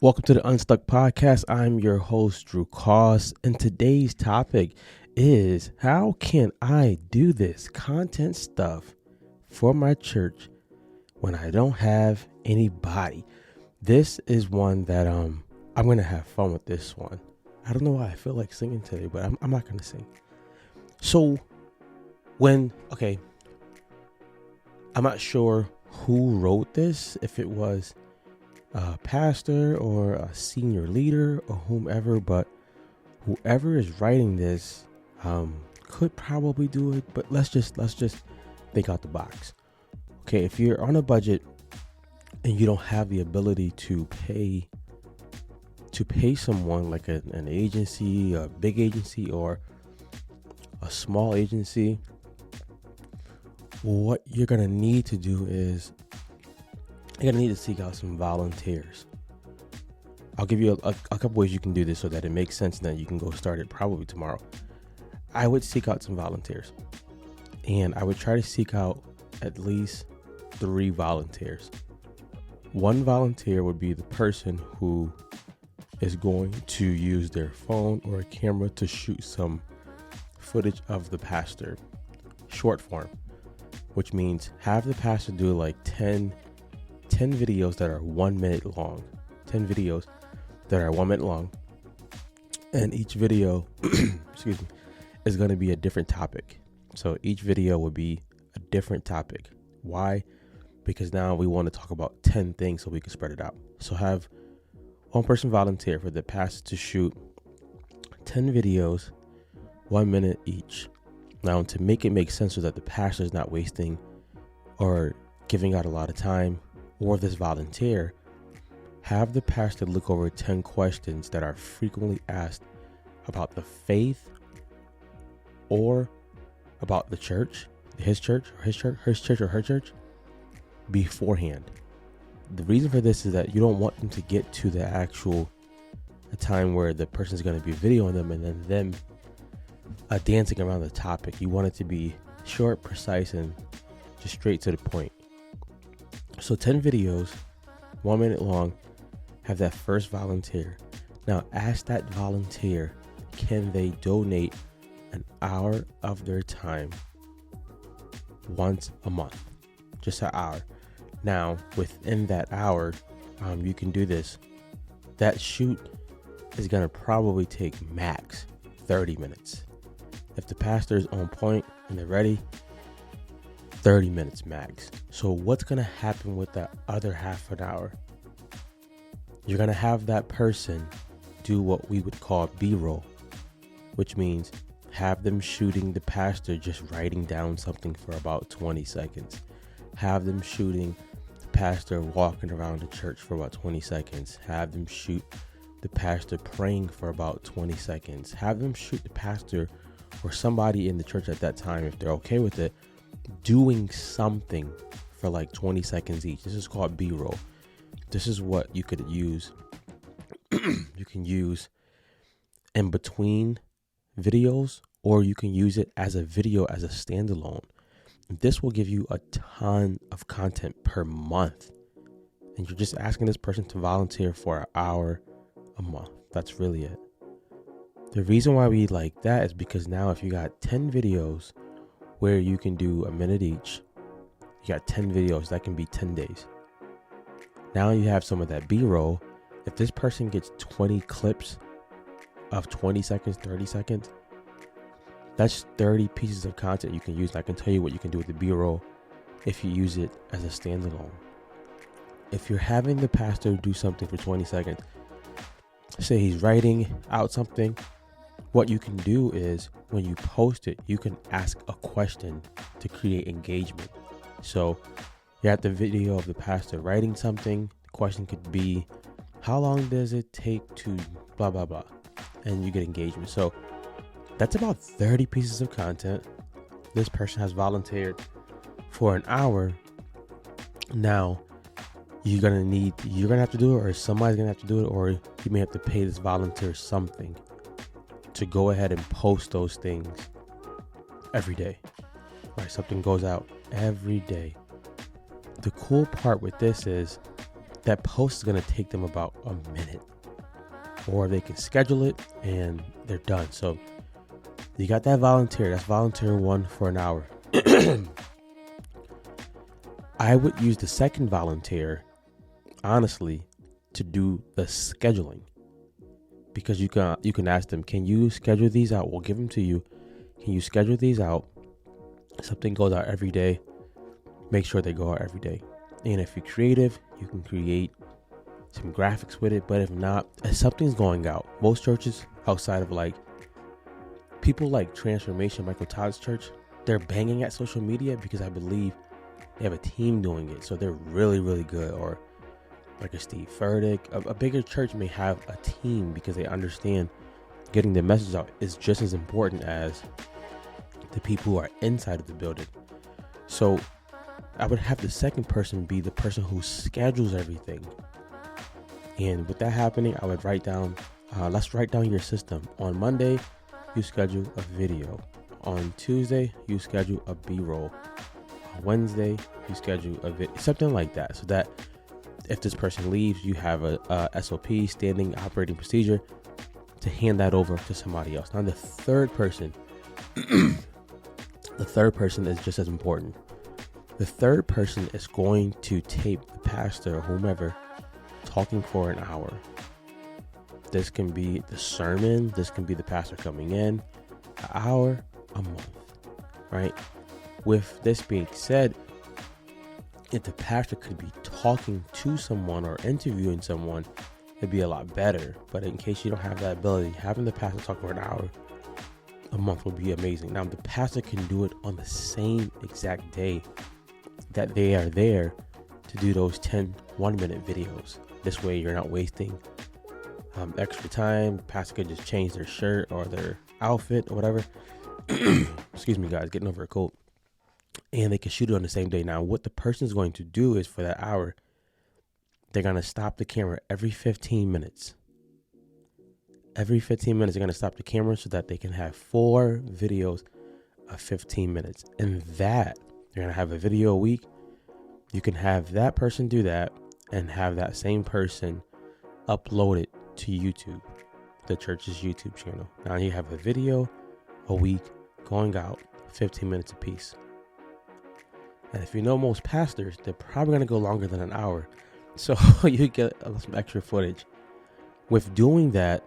Welcome to the Unstuck Podcast. I'm your host, Drew Koss, and today's topic is how can I do this content stuff for my church when I don't have anybody? This is one that I'm going to have fun with this one. I don't know why I feel like singing today, but I'm not going to sing. So I'm not sure who wrote this, if it was a pastor or a senior leader or whomever, but whoever is writing this could probably do it. But let's just think out the box. Okay, if you're on a budget and you don't have the ability to pay someone like an agency, a big agency or a small agency, what you're gonna need to do is you're going to need to seek out some volunteers. I'll give you a couple ways you can do this so that it makes sense and that you can go start it probably tomorrow. I would seek out some volunteers. And I would try to seek out at least 3 volunteers. One volunteer would be the person who is going to use their phone or a camera to shoot some footage of the pastor, short form, which means have the pastor do like 10 videos that are 1 minute long. 10 videos that are 1 minute long. And each video, is going to be a different topic. So each video would be a different topic. Why? Because now we want to talk about 10 things so we can spread it out. So have one person volunteer for the pastor to shoot 10 videos, 1 minute each. Now, to make it make sense so that the pastor is not wasting or giving out a lot of time, or this volunteer, have the pastor look over 10 questions that are frequently asked about the faith or about the church, his church or her church, beforehand. The reason for this is that you don't want them to get to the time where the person's going to be videoing them and then them dancing around the topic. You want it to be short, precise, and just straight to the point. So 10 videos, 1 minute long, have that first volunteer. Now ask that volunteer, can they donate an hour of their time once a month? Just an hour. Now within that hour, you can do this. That shoot is going to probably take max 30 minutes. If the pastor is on point and they're ready, 30 minutes max. So what's going to happen with that other half an hour? You're going to have that person do what we would call B-roll, which means have them shooting the pastor just writing down something for about 20 seconds. Have them shooting the pastor walking around the church for about 20 seconds. Have them shoot the pastor praying for about 20 seconds. Have them shoot the pastor or somebody in the church at that time, if they're okay with it, doing something for like 20 seconds each. This is called B-roll. This is what you could use. You can use in between videos, or you can use it as a video as a standalone. This will give you a ton of content per month. And you're just asking this person to volunteer for an hour a month. That's really it. The reason why we like that is because now if you got 10 videos where you can do a minute each, you got 10 videos, that can be 10 days. Now you have some of that B-roll. If this person gets 20 clips of 20 seconds, 30 seconds, that's 30 pieces of content you can use. And I can tell you what you can do with the B-roll if you use it as a standalone. If you're having the pastor do something for 20 seconds, say he's writing out something, what you can do is when you post it, you can ask a question to create engagement. So you have the video of the pastor writing something. The question could be, how long does it take to blah, blah, blah? And you get engagement. So that's about 30 pieces of content. This person has volunteered for an hour. Now you're going to have to do it, or somebody's going to have to do it, or you may have to pay this volunteer something to go ahead and post those things every day. Right? Something goes out every day. The cool part with this is that post is going to take them about a minute, or they can schedule it and they're done. So you got that volunteer. That's volunteer 1 for an hour. I would use the second volunteer, honestly, to do the scheduling, because you can ask them, can you schedule these out? We'll give them to you. Can you schedule these out? Something goes out every day. Make sure they go out every day. And if you're creative, you can create some graphics with it. But if not, if something's going out, most churches outside of like people like Transformation, Michael Todd's church, they're banging at social media because I believe they have a team doing it. So they're really, really good. Or like a Steve Furtick, a bigger church may have a team because they understand getting the message out is just as important as the people who are inside of the building. So I would have the second person be the person who schedules everything. And with that happening, I would write down, let's write down your system. On Monday, you schedule a video. On Tuesday, you schedule a B-roll. On Wednesday, you schedule a video, something like that. So that if this person leaves, you have a SOP, standing operating procedure, to hand that over to somebody else. Now the third person, is just as important. The third person is going to tape the pastor or whomever talking for an hour. This can be the sermon. This can be the pastor coming in. An hour, a month, right? With this being said, if the pastor could be talking to someone or interviewing someone, it'd be a lot better. But in case you don't have that ability, having the pastor talk for an hour a month would be amazing. Now, the pastor can do it on the same exact day that they are there to do those 10 1-minute videos. This way you're not wasting extra time. Pastor could just change their shirt or their outfit or whatever. Excuse me, guys, getting over a cold. And they can shoot it on the same day. Now, what the person's going to do is for that hour, they're going to stop the camera every 15 minutes. Every 15 minutes, they're going to stop the camera so that they can have 4 videos of 15 minutes. And that, they're going to have a video a week. You can have that person do that and have that same person upload it to YouTube, the church's YouTube channel. Now you have a video a week going out, 15 minutes apiece. And if you know most pastors, they're probably going to go longer than an hour. So you get some extra footage. With doing that,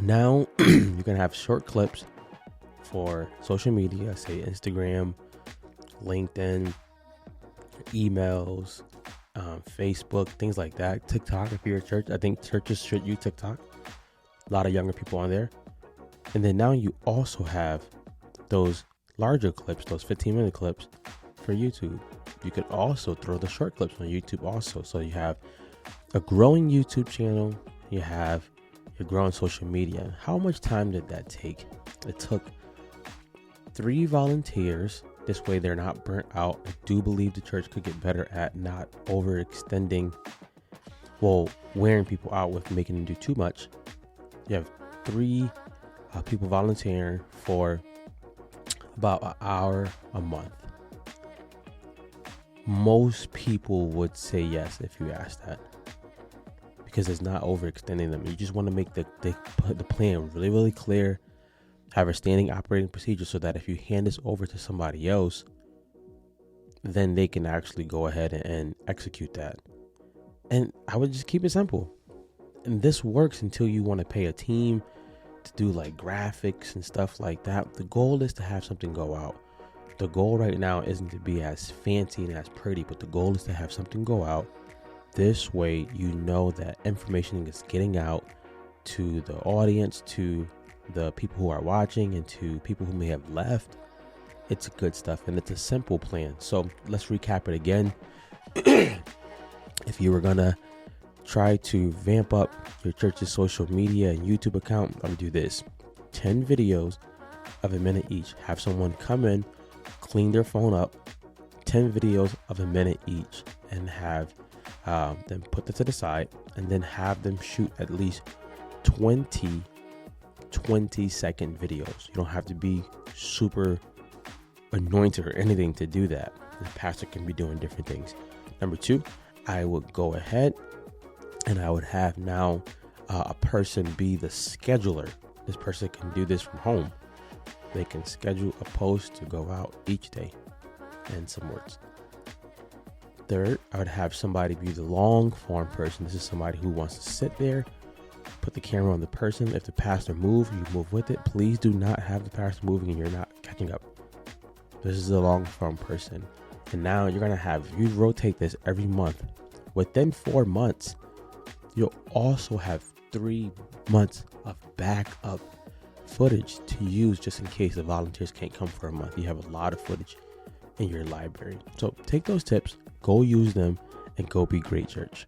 now you can have short clips for social media, say Instagram, LinkedIn, emails, Facebook, things like that. TikTok, if you're a church, I think churches should use TikTok. A lot of younger people on there. And then now you also have those larger clips, those 15-minute clips for YouTube. You could also throw the short clips on YouTube also. So you have a growing YouTube channel. You have your growing social media. How much time did that take? It took 3 volunteers. This way they're not burnt out. I do believe the church could get better at not overextending, wearing people out with making them do too much. You have 3 people volunteering for about an hour a month. Most people would say yes if you ask that, because it's not overextending them. You just want to make the plan really, really clear. Have a standing operating procedure so that if you hand this over to somebody else, then they can actually go ahead and execute that. And I would just keep it simple. And this works until you want to pay a team to do like graphics and stuff like that. The goal is to have something go out. The goal right now isn't to be as fancy and as pretty, but the goal is to have something go out. This way, you know that information is getting out to the audience, to the people who are watching, and to people who may have left. It's good stuff, and it's a simple plan. So let's recap it again. If you were gonna try to vamp up your church's social media and YouTube account, I'm gonna do this: 10 videos of a minute each. Have someone come in, clean their phone up, 10 videos of a minute each, and have them put that to the side, and then have them shoot at least 20-second videos. You don't have to be super anointed or anything to do that. The pastor can be doing different things. Number 2, I would go ahead and I would have now a person be the scheduler. This person can do this from home. They can schedule a post to go out each day and some words. Third, I would have somebody be the long form person. This is somebody who wants to sit there, put the camera on the person. If the pastor moves, you move with it. Please do not have the pastor moving and you're not catching up. This is the long form person. And now you're going to have, you rotate this every month. Within 4 months, you'll also have 3 months of backup footage to use just in case the volunteers can't come for a month. You have a lot of footage in your library. So take those tips, go use them, and go be great, church.